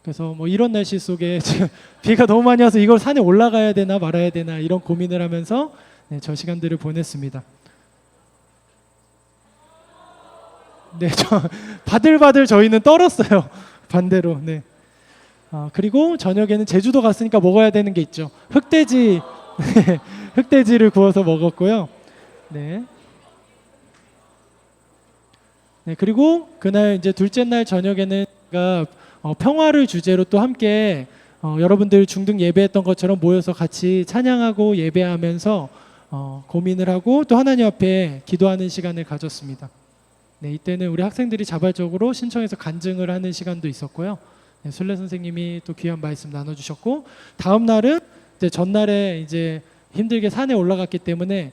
그래서 뭐 이런 날씨 속에 지금 비가 너무 많이 와서 이걸 산에 올라가야 되나 말아야 되나 이런 고민을 하면서 네, 저 시간들을 보냈습니다. 네, 바들바들 저희는 떨었어요. 반대로. 네. 그리고 저녁에는 제주도 갔으니까 먹어야 되는 게 있죠. 흑돼지, 흑돼지를 구워서 먹었고요. 네. 네, 그리고 그날 이제 둘째 날 저녁에는 제가 평화를 주제로 또 함께 여러분들 중등 예배했던 것처럼 모여서 같이 찬양하고 예배하면서 고민을 하고 또 하나님 앞에 기도하는 시간을 가졌습니다. 네, 이때는 우리 학생들이 자발적으로 신청해서 간증을 하는 시간도 있었고요. 네, 순례 선생님이 또 귀한 말씀 나눠주셨고 다음 날은 이제 전날에 이제 힘들게 산에 올라갔기 때문에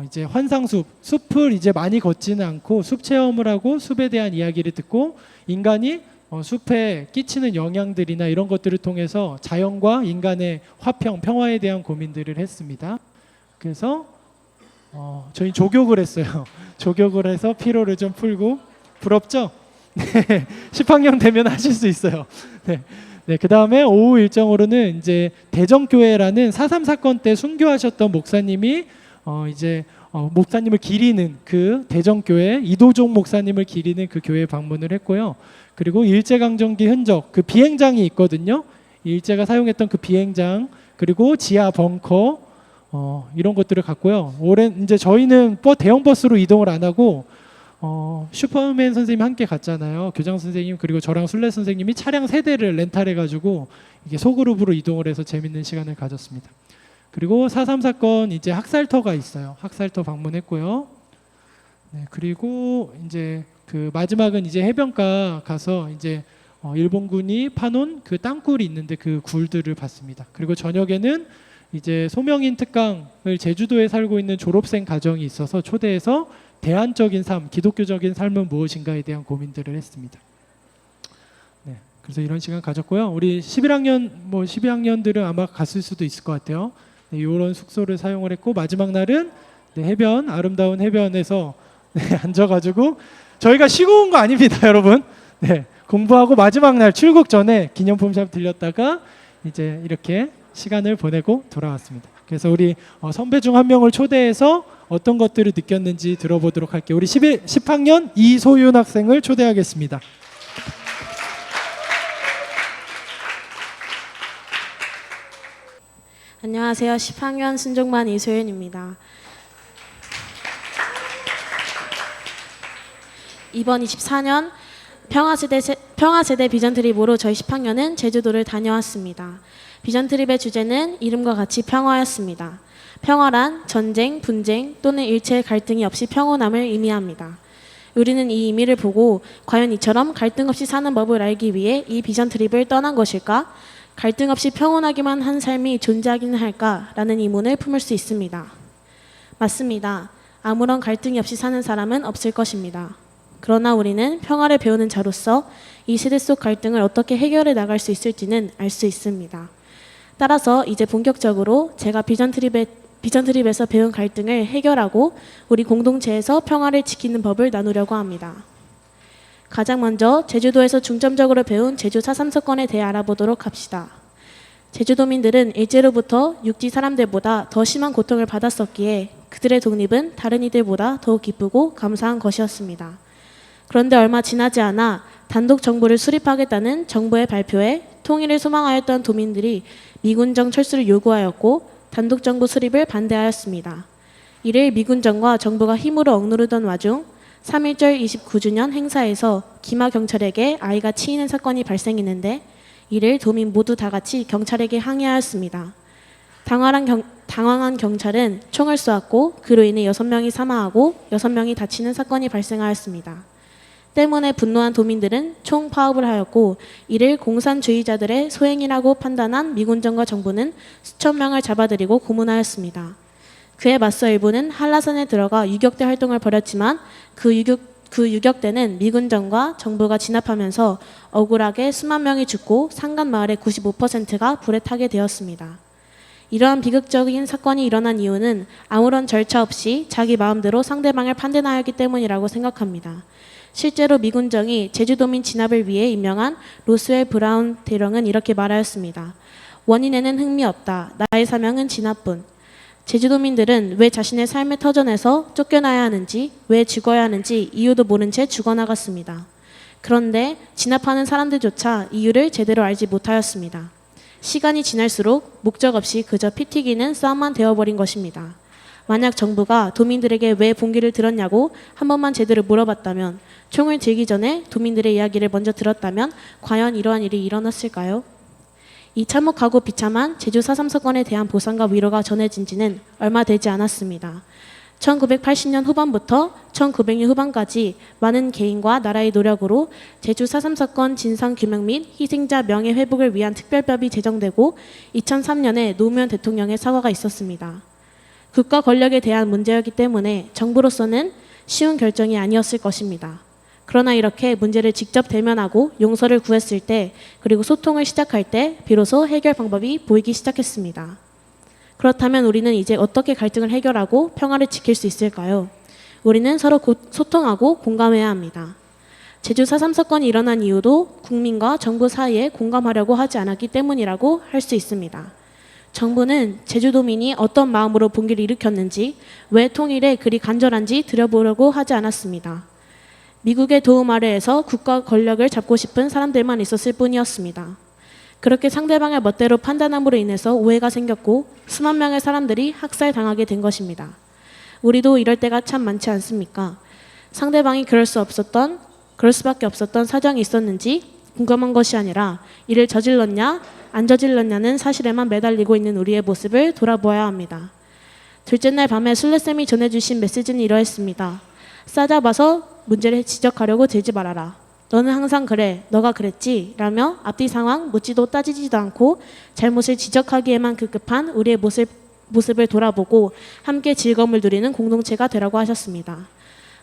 이제 환상숲, 숲을 이제 많이 걷지는 않고 숲 체험을 하고 숲에 대한 이야기를 듣고 인간이 숲에 끼치는 영향들이나 이런 것들을 통해서 자연과 인간의 화평, 평화에 대한 고민들을 했습니다. 그래서 저희 조격을 했어요. 조격을 해서 피로를 좀 풀고 부럽죠? 네, 10학년 되면 하실 수 있어요. 네. 네, 그 다음에 오후 일정으로는 이제 대정교회라는 4.3 사건 때 순교하셨던 목사님이 이제 목사님을 기리는 그 대정교회 이도종 목사님을 기리는 그 교회 방문을 했고요. 그리고 일제강점기 흔적 그 비행장이 있거든요. 일제가 사용했던 그 비행장 그리고 지하 벙커 이런 것들을 갔고요. 올해 이제 저희는 대형 버스로 이동을 안 하고 슈퍼맨 선생님 함께 갔잖아요. 교장 선생님 그리고 저랑 순례 선생님이 차량 3대를 렌탈해가지고 이게 소그룹으로 이동을 해서 재밌는 시간을 가졌습니다. 그리고 4.3 사건 이제 학살터가 있어요. 학살터 방문했고요. 네, 그리고 이제 그 마지막은 이제 해변가 가서 이제 일본군이 파놓은 그 땅굴이 있는데 그 굴들을 봤습니다. 그리고 저녁에는 이제 소명인 특강을 제주도에 살고 있는 졸업생 가정이 있어서 초대해서 대안적인 삶, 기독교적인 삶은 무엇인가에 대한 고민들을 했습니다. 네, 그래서 이런 시간 가졌고요. 우리 11학년, 12학년들은 아마 갔을 수도 있을 것 같아요. 네, 이런 숙소를 사용을 했고 마지막 날은 네, 해변, 아름다운 해변에서 네, 앉아가지고 저희가 쉬고 온 거 아닙니다, 여러분. 네, 공부하고 마지막 날 출국 전에 기념품샵 들렸다가 이제 이렇게 시간을 보내고 돌아왔습니다. 그래서 우리 선배 중 한 명을 초대해서 어떤 것들을 느꼈는지 들어보도록 할게요. 우리 10학년 이소윤 학생을 초대하겠습니다. 안녕하세요. 10학년 순종반 이소윤입니다. 이번 24년 평화세대 비전트립으로 저희 10학년은 제주도를 다녀왔습니다. 비전트립의 주제는 이름과 같이 평화였습니다. 평화란 전쟁, 분쟁 또는 일체의 갈등이 없이 평온함을 의미합니다. 우리는 이 의미를 보고 과연 이처럼 갈등 없이 사는 법을 알기 위해 이 비전트립을 떠난 것일까? 갈등 없이 평온하기만 한 삶이 존재하기는 할까라는 의문을 품을 수 있습니다. 맞습니다. 아무런 갈등이 없이 사는 사람은 없을 것입니다. 그러나 우리는 평화를 배우는 자로서 이 세대 속 갈등을 어떻게 해결해 나갈 수 있을지는 알 수 있습니다. 따라서 이제 본격적으로 제가 비전트립에서 배운 갈등을 해결하고 우리 공동체에서 평화를 지키는 법을 나누려고 합니다. 가장 먼저 제주도에서 중점적으로 배운 제주 4.3 사건에 대해 알아보도록 합시다. 제주도민들은 일제로부터 육지 사람들보다 더 심한 고통을 받았었기에 그들의 독립은 다른 이들보다 더욱 기쁘고 감사한 것이었습니다. 그런데 얼마 지나지 않아 단독 정부를 수립하겠다는 정부의 발표에 통일을 소망하였던 도민들이 미군정 철수를 요구하였고 단독 정부 수립을 반대하였습니다. 이를 미군정과 정부가 힘으로 억누르던 와중 3.1절 29주년 행사에서 기마 경찰에게 아이가 치이는 사건이 발생했는데 이를 도민 모두 다 같이 경찰에게 항의하였습니다. 당황한 경찰은 총을 쏘았고 그로 인해 6명이 사망하고 6명이 다치는 사건이 발생하였습니다. 때문에 분노한 도민들은 총파업을 하였고 이를 공산주의자들의 소행이라고 판단한 미군정과 정부는 수천 명을 잡아들이고 고문하였습니다. 그에 맞서 일본은 한라산에 들어가 유격대 활동을 벌였지만 그 유격대는 미군정과 정부가 진압하면서 억울하게 수만 명이 죽고 산간 마을의 95%가 불에 타게 되었습니다. 이러한 비극적인 사건이 일어난 이유는 아무런 절차 없이 자기 마음대로 상대방을 판단하였기 때문이라고 생각합니다. 실제로 미군정이 제주도민 진압을 위해 임명한 로스웰 브라운 대령은 이렇게 말하였습니다. 원인에는 흥미없다. 나의 사명은 진압뿐. 제주도민들은 왜 자신의 삶의 터전에서 쫓겨나야 하는지, 왜 죽어야 하는지 이유도 모른 채 죽어나갔습니다. 그런데 진압하는 사람들조차 이유를 제대로 알지 못하였습니다. 시간이 지날수록 목적 없이 그저 피 튀기는 싸움만 되어버린 것입니다. 만약 정부가 도민들에게 왜 봉기를 들었냐고 한 번만 제대로 물어봤다면, 총을 들기 전에 도민들의 이야기를 먼저 들었다면 과연 이러한 일이 일어났을까요? 이 참혹하고 비참한 제주 4.3 사건에 대한 보상과 위로가 전해진 지는 얼마 되지 않았습니다. 1980년 후반부터 1900년 후반까지 많은 개인과 나라의 노력으로 제주 4.3 사건 진상규명 및 희생자 명예회복을 위한 특별법이 제정되고 2003년에 노무현 대통령의 사과가 있었습니다. 국가 권력에 대한 문제였기 때문에 정부로서는 쉬운 결정이 아니었을 것입니다. 그러나 이렇게 문제를 직접 대면하고 용서를 구했을 때, 그리고 소통을 시작할 때 비로소 해결 방법이 보이기 시작했습니다. 그렇다면 우리는 이제 어떻게 갈등을 해결하고 평화를 지킬 수 있을까요? 우리는 서로 소통하고 공감해야 합니다. 제주 4.3 사건이 일어난 이유도 국민과 정부 사이에 공감하려고 하지 않았기 때문이라고 할 수 있습니다. 정부는 제주도민이 어떤 마음으로 봉기를 일으켰는지, 왜 통일에 그리 간절한지 들여보려고 하지 않았습니다. 미국의 도움 아래에서 국가 권력을 잡고 싶은 사람들만 있었을 뿐이었습니다. 그렇게 상대방의 멋대로 판단함으로 인해서 오해가 생겼고 수만 명의 사람들이 학살당하게 된 것입니다. 우리도 이럴 때가 참 많지 않습니까? 상대방이 그럴 수밖에 없었던 사정이 있었는지 궁금한 것이 아니라 이를 저질렀냐 안 저질렀냐는 사실에만 매달리고 있는 우리의 모습을 돌아보아야 합니다. 둘째 날 밤에 순례쌤이 전해주신 메시지는 이러했습니다. 싸잡아서 문제를 지적하려고 들지 말아라. 너는 항상 그래. 너가 그랬지. 라며 앞뒤 상황 묻지도 따지지도 않고 잘못을 지적하기에만 급급한 우리의 모습을 돌아보고 함께 즐거움을 누리는 공동체가 되라고 하셨습니다.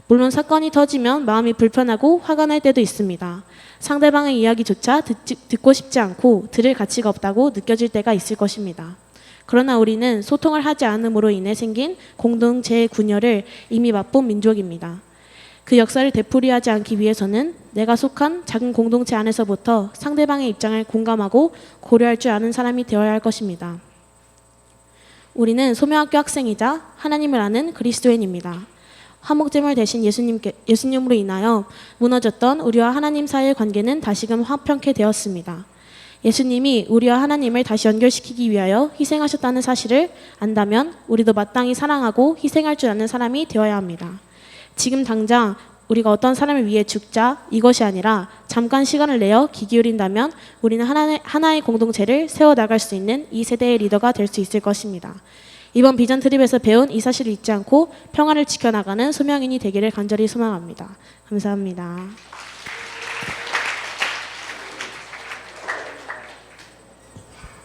물론 사건이 터지면 마음이 불편하고 화가 날 때도 있습니다. 상대방의 이야기조차 듣고 싶지 않고 들을 가치가 없다고 느껴질 때가 있을 것입니다. 그러나 우리는 소통을 하지 않음으로 인해 생긴 공동체의 분열을 이미 맛본 민족입니다. 그 역사를 되풀이하지 않기 위해서는 내가 속한 작은 공동체 안에서부터 상대방의 입장을 공감하고 고려할 줄 아는 사람이 되어야 할 것입니다. 우리는 소명학교 학생이자 하나님을 아는 그리스도인입니다. 화목제물 대신 예수님으로 인하여 무너졌던 우리와 하나님 사이의 관계는 다시금 화평케 되었습니다. 예수님이 우리와 하나님을 다시 연결시키기 위하여 희생하셨다는 사실을 안다면 우리도 마땅히 사랑하고 희생할 줄 아는 사람이 되어야 합니다. 지금 당장 우리가 어떤 사람을 위해 죽자 이것이 아니라 잠깐 시간을 내어 귀 기울인다면 우리는 하나의 공동체를 세워나갈 수 있는 이 세대의 리더가 될 수 있을 것입니다. 이번 비전 트립에서 배운 이 사실을 잊지 않고 평화를 지켜나가는 소명인이 되기를 간절히 소망합니다. 감사합니다.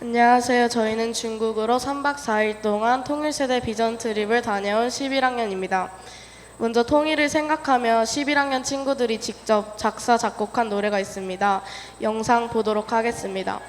안녕하세요. 저희는 중국으로 3박 4일 동안 통일세대 비전 트립을 다녀온 11학년입니다. 먼저 통일을 생각하며 11학년 친구들이 직접 작사, 작곡한 노래가 있습니다. 영상 보도록 하겠습니다.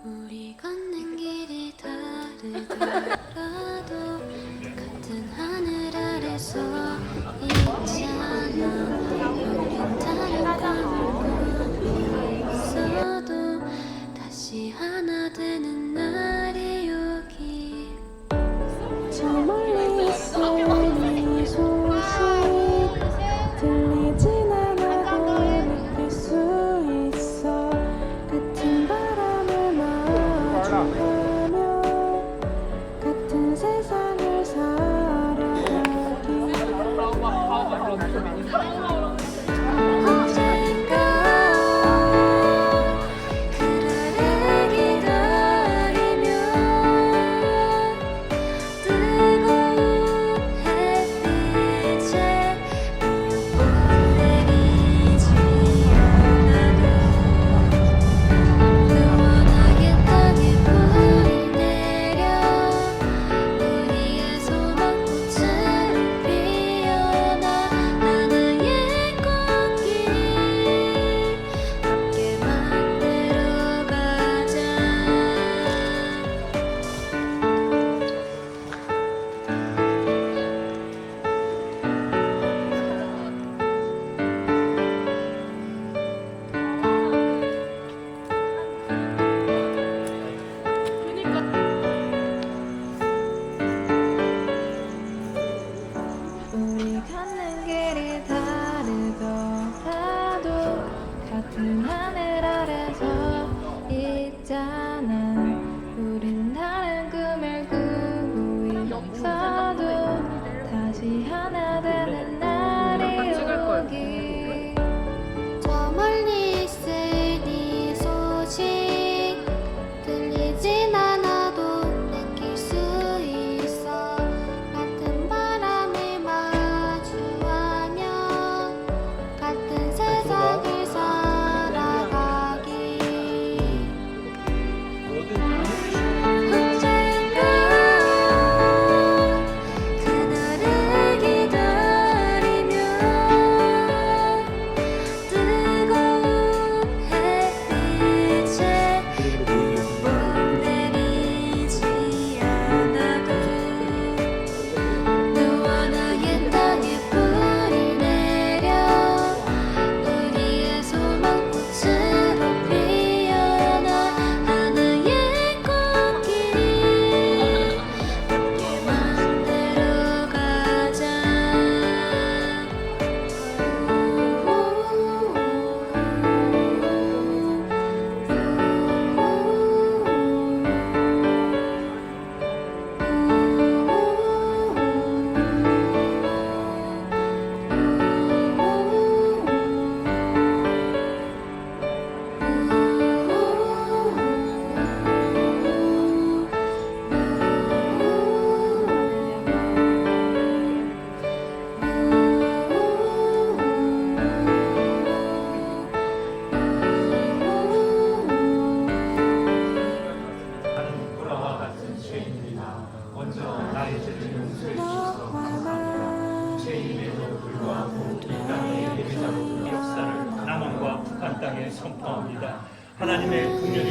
우리 걷는 길이 다르더라도 같은 하늘 아래서 있잖아.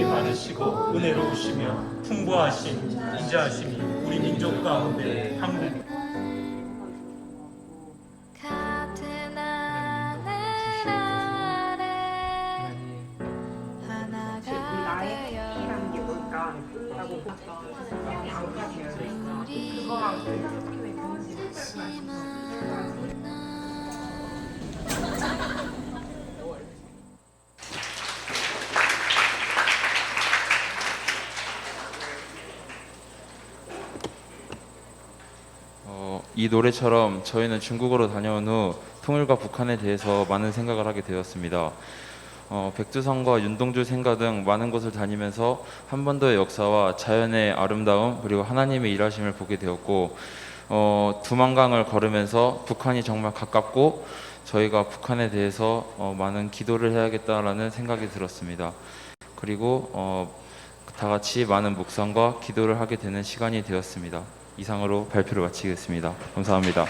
많으시고 은혜로우시며 풍부하신 인자하심이 우리 민족 가운데 한국 같은 하늘 아래 하나가 되어 우리 다시 만나 이 노래처럼 저희는 중국으로 다녀온 후 통일과 북한에 대해서 많은 생각을 하게 되었습니다. 백두산과 윤동주 생가 등 많은 곳을 다니면서 한반도의 역사와 자연의 아름다움 그리고 하나님의 일하심을 보게 되었고 두만강을 걸으면서 북한이 정말 가깝고 저희가 북한에 대해서 많은 기도를 해야겠다라는 생각이 들었습니다. 그리고 다 같이 많은 묵상과 기도를 하게 되는 시간이 되었습니다. 이상으로 발표를 마치겠습니다. 감사합니다.